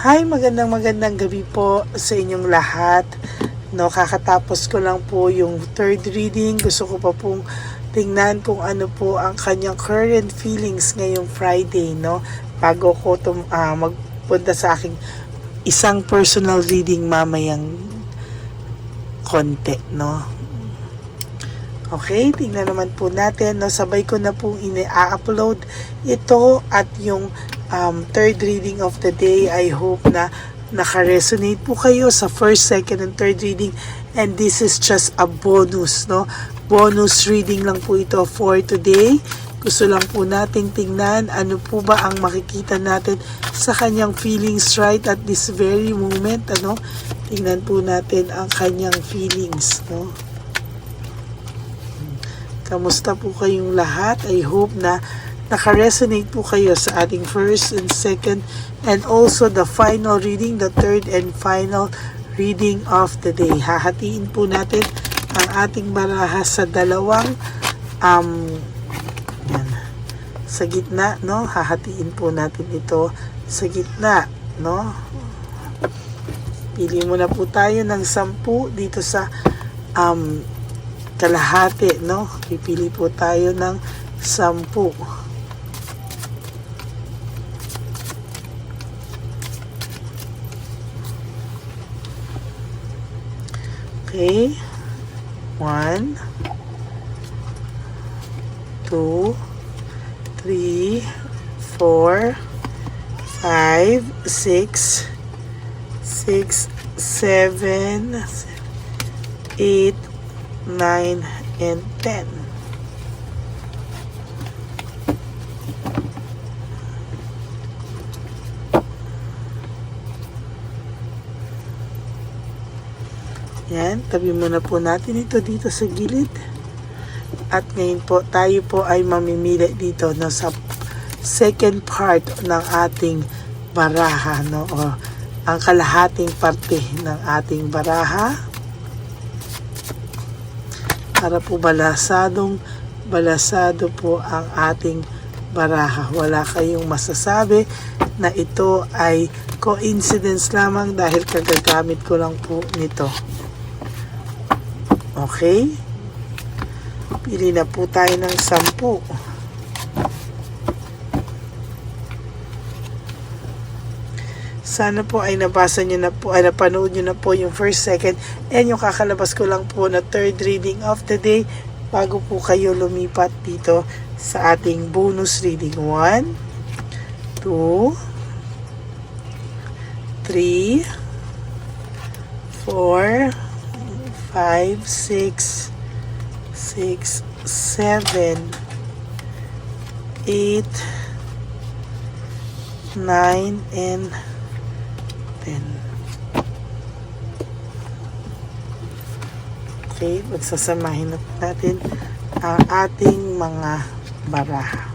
Hi, magandang gabi po sa inyong lahat. No, kakatapos ko lang po yung third reading. Gusto ko pa pong tingnan kung ano po ang kanyang current feelings ngayong Friday, no? Bago ko magpunta sa aking isang personal reading mamayang konti, no? Okay, tingnan naman po natin, no? Sabay ko na pong ini-upload ito at yung third reading of the day. I hope na naka-resonate po kayo sa first, second, and third reading. And this is just a bonus, no? Bonus reading lang po ito for today. Gusto lang po nating tingnan ano po ba ang makikita natin sa kanyang feelings right at this very moment, ano? Tingnan po natin ang kanyang feelings, no? Kamusta po kayong lahat? I hope na naka-resonate po kayo sa ating first and second and also the final reading, the third and final reading of the day. Hahatiin po natin ang ating baraha sa dalawang yan, sa gitna, no? Hahatiin po natin ito sa gitna, no? Pili muna po tayo ng 10 dito sa kalahati, no? Pipili po tayo ng 10. Okay. 1, 2, 3, 4, 5, 6, 7, 8, 9, and 10. Yan, tabi muna po natin ito dito sa gilid. At ngayon po, tayo po ay mamimili dito no, sa second part ng ating baraha, no? O ang kalahating parte ng ating baraha. Para po balasado po ang ating baraha. Wala kayong masasabi na ito ay coincidence lamang dahil kagagamit ko lang po nito. Okay? Pili na po tayo ng 10. Sana po ay nabasa nyo na po, ay napanood nyo na po yung first, second, and yung kakalabas ko lang po na third reading of the day bago po kayo lumipat dito sa ating bonus reading. 1, 2, 3, 4, 5, 6, 7, 8, 9, and 10. Okay, magsasamahin na natin ang ating mga baraha.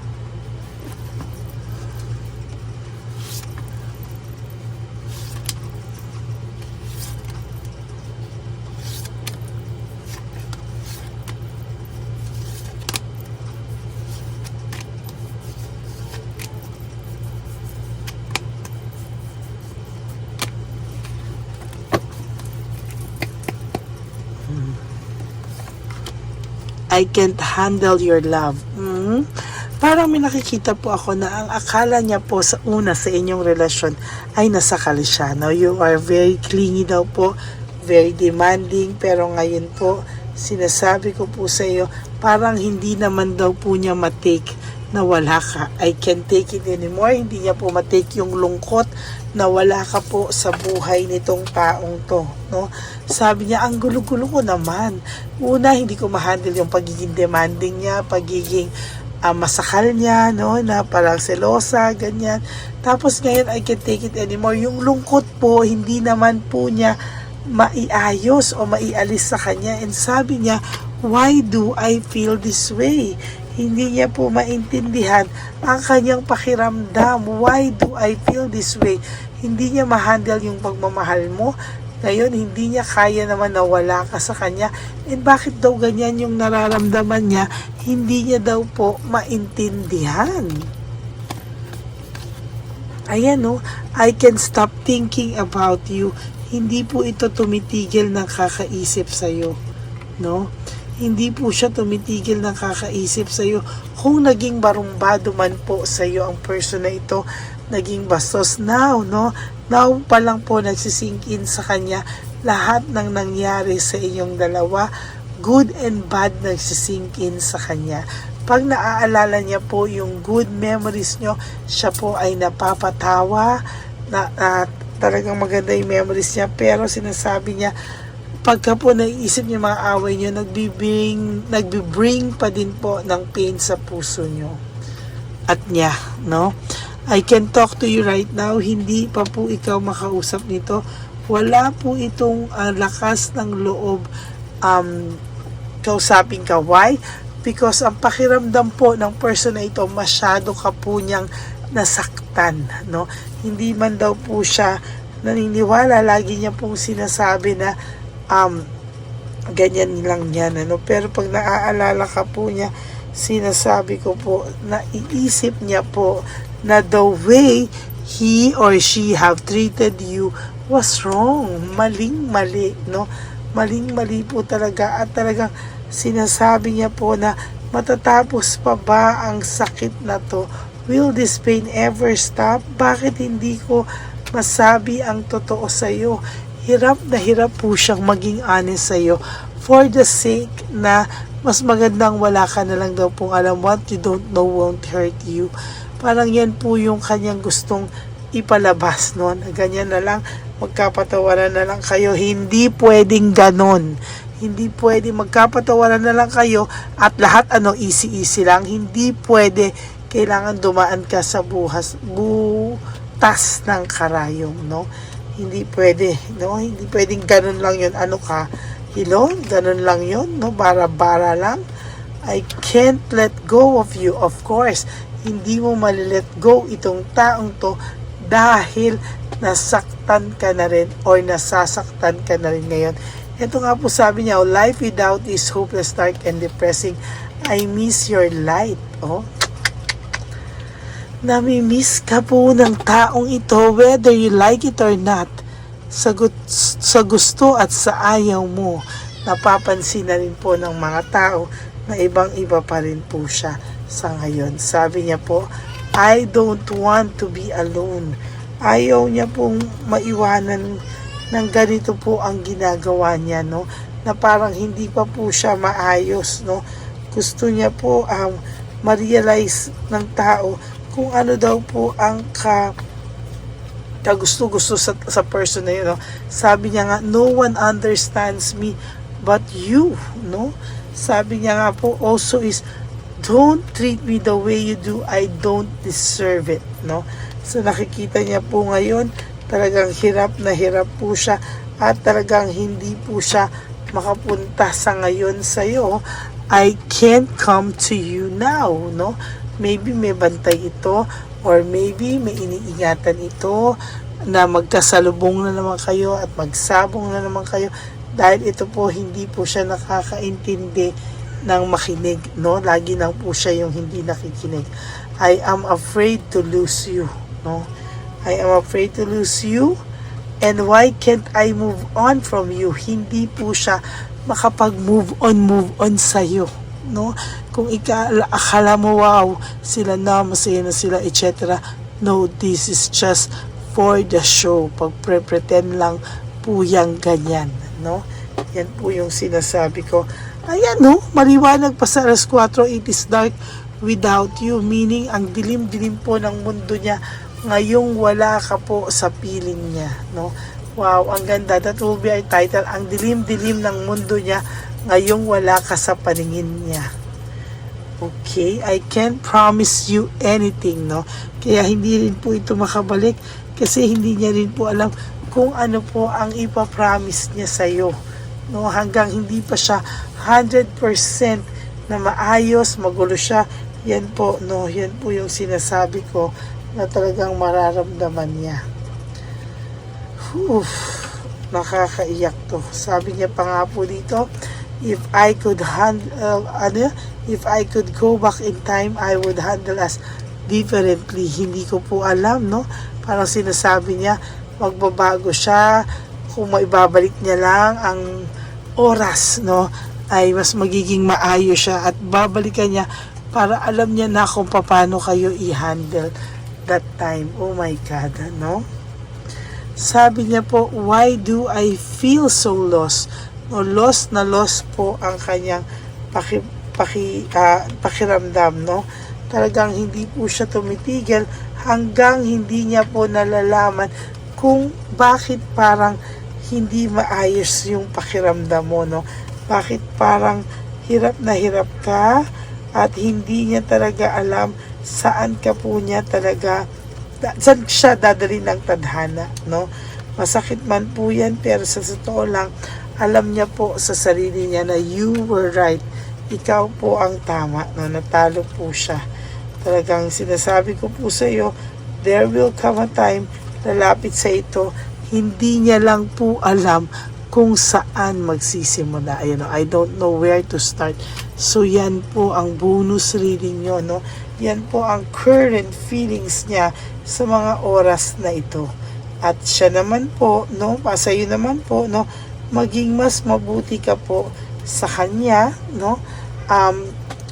I can't handle your love. Parang may nakikita po ako na ang akala niya po sa una sa inyong relasyon ay nasakal siya. No? You are very clingy daw po, very demanding, pero ngayon po, sinasabi ko po sa iyo, parang hindi naman daw po niya matake na wala ka. I can't take it anymore. Hindi niya po matake yung lungkot na wala ka po sa buhay nitong taong to, no? Sabi niya, ang gulo-gulo ko naman. Una, hindi ko ma-handle yung pagiging demanding niya, pagiging masakal niya, no? Na parang selosa, ganyan. Tapos ngayon, I can't take it anymore. Yung lungkot po, hindi naman po niya maiayos o maialis sa kanya. And sabi niya, why do I feel this way? Hindi niya po maintindihan ang kanyang pakiramdam. Why do I feel this way? Hindi niya ma-handle yung pagmamahal mo. Ngayon, hindi niya kaya naman na wala ka sa kanya. And bakit daw ganyan yung nararamdaman niya? Hindi niya daw po maintindihan. Ayan, no? I can stop thinking about you. Hindi po ito tumitigil ng kakaisip sa'yo, no? Hindi po siya tumitigil ng kakaisip sa'yo. Kung naging barumbado man po sa'yo ang person na ito, naging bastos now, no? Now pa lang po nagsisink in sa kanya lahat ng nangyari sa inyong dalawa, good and bad nagsisink in sa kanya. Pag naaalala niya po yung good memories nyo, siya po ay napapatawa, talagang maganda yung memories niya, pero sinasabi niya, pagka po naiisip niya mga away niyo, nagbibring pa din po ng pain sa puso niyo at niya, no? I can talk to you right now, hindi pa po ikaw makausap nito. Wala po itong lakas ng loob kausapin ka. Why? Because ang pakiramdam po ng person na ito, masyado ka po niyang nasaktan, no? Hindi man daw po siya naniniwala, lagi niya pong sinasabi na ganyan lang yan, ano? Pero pag naaalala ka po niya, sinasabi ko po, naiisip niya po na the way he or she have treated you was wrong. Maling-mali, no? Maling-mali po talaga, at talagang sinasabi niya po na matatapos pa ba ang sakit na to? Will this pain ever stop? Bakit hindi ko masabi ang totoo sa iyo? Hirap na hirap po siyang maging honest sa iyo for the sake na mas magandang wala ka na lang daw pong alam. What you don't know won't hurt you. Parang yan po yung kanyang gustong ipalabas, no? Ganyan na lang, magkapatawaran na lang kayo. Hindi pwedeng ganon. Hindi pwede magkapatawaran na lang kayo at lahat easy-easy lang. Hindi pwede, kailangan dumaan ka sa butas ng karayom, no? Hindi pwede, no? Hindi pwedeng ganun lang yun. Ano ka? Hilong? Ganun lang yun, no? Bara-bara lang. I can't let go of you. Of course, hindi mo malilet go itong taong to dahil nasaktan ka na rin or nasasaktan ka na rin ngayon. Ito nga po sabi niya, life without is hopeless, dark, and depressing. I miss your light. Oh. Namimiss ka po ng taong ito, whether you like it or not. Sa gusto at sa ayaw mo, napapansin na rin po ng mga tao na ibang-iba pa rin po siya sa ngayon. Sabi niya po, I don't want to be alone. Ayaw niya pong maiwanan ng ganito po ang ginagawa niya, no? Na parang hindi pa po siya maayos, no? Gusto niya po ma-realize ng tao kung ano daw po ang kagusto-gusto sa person na yun, no? Sabi niya nga, no one understands me but you, no? Sabi niya nga po also is, don't treat me the way you do, I don't deserve it, no? So nakikita niya po ngayon, talagang hirap na hirap po siya at talagang hindi po siya makapunta sa ngayon sa'yo. I can't come to you now, no? Maybe may bantay ito or maybe may iniingatan ito na magkasalubong na naman kayo at magsabong na naman kayo dahil ito po hindi po siya nakakaintindi ng makinig, no? Lagi lang po siya yung hindi nakikinig. I am afraid to lose you, no? I am afraid to lose you, and why can't I move on from you? Hindi po siya makapag-move on sa'yo, no? Kung akala mo, wow, sila na, masaya na sila, etc. No, this is just for the show. Pag-pretend lang po yung ganyan, no? Yan po yung sinasabi ko. Ayan, no? Maliwanag pa sa alas 4, it is dark without you. Meaning, ang dilim-dilim po ng mundo niya ngayong wala ka po sa piling niya, no? Wow, ang ganda. That will be our title. Ang dilim-dilim ng mundo niya ngayong wala ka sa paningin niya. Okay? I can't promise you anything, no? Kaya hindi rin po ito makabalik kasi hindi niya rin po alam kung ano po ang ipapromise niya sa'yo, no? Hanggang hindi pa siya 100% na maayos, magulo siya. Yan po, no? Yan po yung sinasabi ko na talagang mararamdaman niya. Nakakaiyak to. Sabi niya pa nga po dito, if I could go back in time, I would handle us differently. Hindi ko po alam, no? Parang sinasabi niya, magbabago siya, kung maibabalik niya lang ang oras, no, ay mas magiging maayos siya at babalikan niya para alam niya na kung paano kayo i-handle that time. Oh my God, no? Sabi niya po, why do I feel so lost? No, lost na lost po ang kanyang pakiramdam, no? Talagang hindi po siya tumitigil hanggang hindi niya po nalalaman kung bakit parang hindi maayos yung pakiramdam mo, no? Bakit parang hirap na hirap ka at hindi niya talaga alam saan ka po niya talaga, saan siya dadali ng tadhana, no? Masakit man po yan, pero sa totoo lang, alam niya po sa sarili niya na you were right. Ikaw po ang tama, no? Natalo po siya. Talagang sinasabi ko po sa iyo, there will come a time, lalapit sa ito, hindi niya lang po alam kung saan magsisimula. Ayan, no? I don't know where to start. So yan po ang bonus reading nyo, no? Yan po ang current feelings niya sa mga oras na ito. At siya naman po, no, pasayo naman po, no, maging mas mabuti ka po sa kanya, no?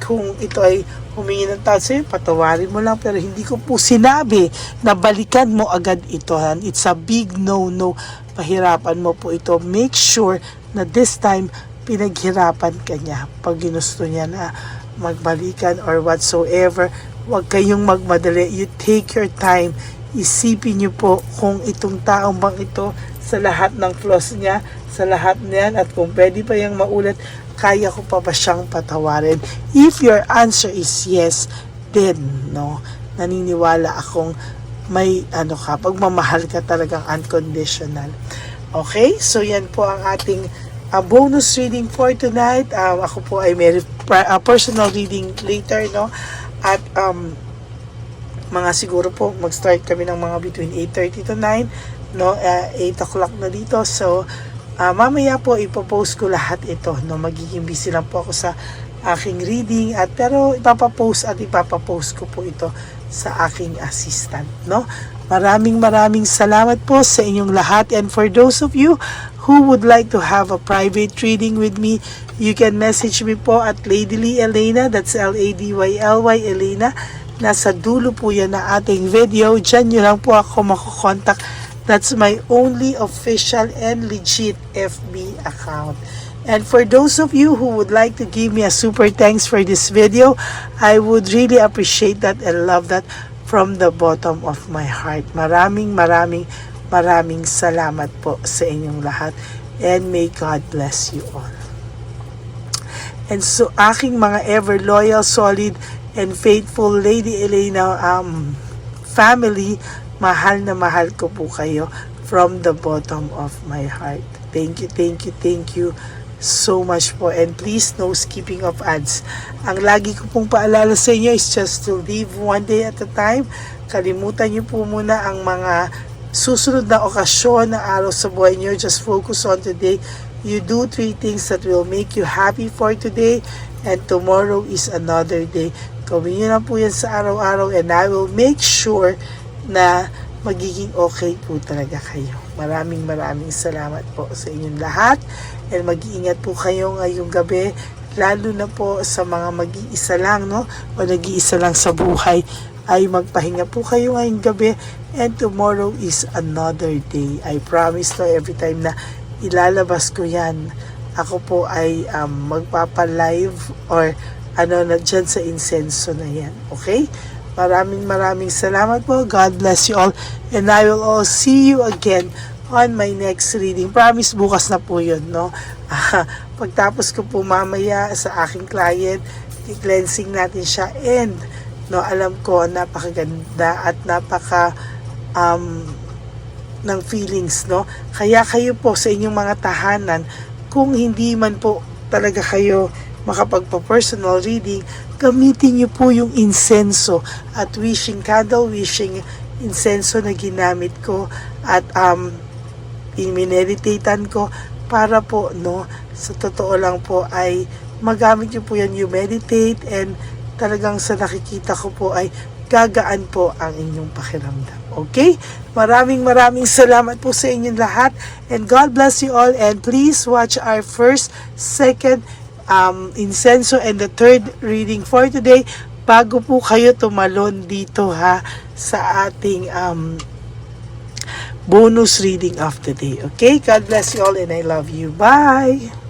Kung ito ay humingi ng tawad sa'yo, patawarin mo lang, pero hindi ko po sinabi na balikan mo agad ito. It's a big no-no. Pahirapan mo po ito. Make sure na this time, pinaghirapan ka niya. Pag ginusto niya na magbalikan or whatsoever, huwag kayong magmadali. You take your time. Isipin niyo po kung itong taong bang ito sa lahat ng flaws niya, sa lahat niyan, at kung pwede pa yung maulit, kaya ko pa ba siyang patawarin? If your answer is yes, then, no, naniniwala akong may, pagmamahal ka talagang unconditional. Okay? So, yan po ang ating bonus reading for tonight. Ako po ay may personal reading later, no? At, mga siguro po, mag-start kami ng mga between 8:30 to 9, no? 8 o'clock na dito. So, mamaya po ipopost ko lahat ito, no? Magiging busy lang po ako sa aking reading, pero ipapapost ko po ito sa aking assistant, no? Maraming salamat po sa inyong lahat, and for those of you who would like to have a private reading with me, you can message me po at Ladyly Elena, that's LADYLY Elena. Nasa dulo po yan na ating video. Diyan nyo lang po ako makukontak. That's my only official and legit FB account. And for those of you who would like to give me a super thanks for this video, I would really appreciate that and love that from the bottom of my heart. Maraming salamat po sa inyong lahat. And may God bless you all. And so, aking mga ever loyal, solid, and faithful Lady Elena family, mahal na mahal ko po kayo from the bottom of my heart. Thank you so much po, and please no skipping of ads. Ang lagi ko pong paalala sa inyo is just to live one day at a time. Kalimutan niyo po muna ang mga susunod na okasyon na araw sa buhay niyo. Just focus on today. You do 3 things that will make you happy for today, and tomorrow is another day. Gawin niyo lang po yan sa araw-araw, and I will make sure na magiging okay po talaga kayo. Maraming salamat po sa inyong lahat, and mag-iingat po kayo ngayong gabi, lalo na po sa mga mag-iisa lang, no, o nag-iisa lang sa buhay, ay magpahinga po kayo ngayong gabi, and tomorrow is another day. I promise to, every time na ilalabas ko yan, ako po ay magpapa-live or na dyan sa insenso na yan. Okay? Maraming salamat po. God bless you all. And I will all see you again on my next reading. Promise, bukas na po yun, no? Pagtapos ko po mamaya sa aking client, i-cleansing natin siya. And, no, alam ko, napakaganda at ng feelings, no? Kaya kayo po sa inyong mga tahanan, kung hindi man po talaga kayo makapagpa-personal reading, gamitin niyo po yung insenso at wishing candle, wishing insenso na ginamit ko at mineditatean ko para po, no, sa totoo lang po ay magamit niyo po yan, you meditate, and talagang sa nakikita ko po ay gagaan po ang inyong pakiramdam. Okay? Maraming salamat po sa inyong lahat. And God bless you all. And please watch our first, second, incenso and the third reading for today bago po kayo tumalon dito ha sa ating bonus reading of the day. Okay? God bless you all and I love you. Bye!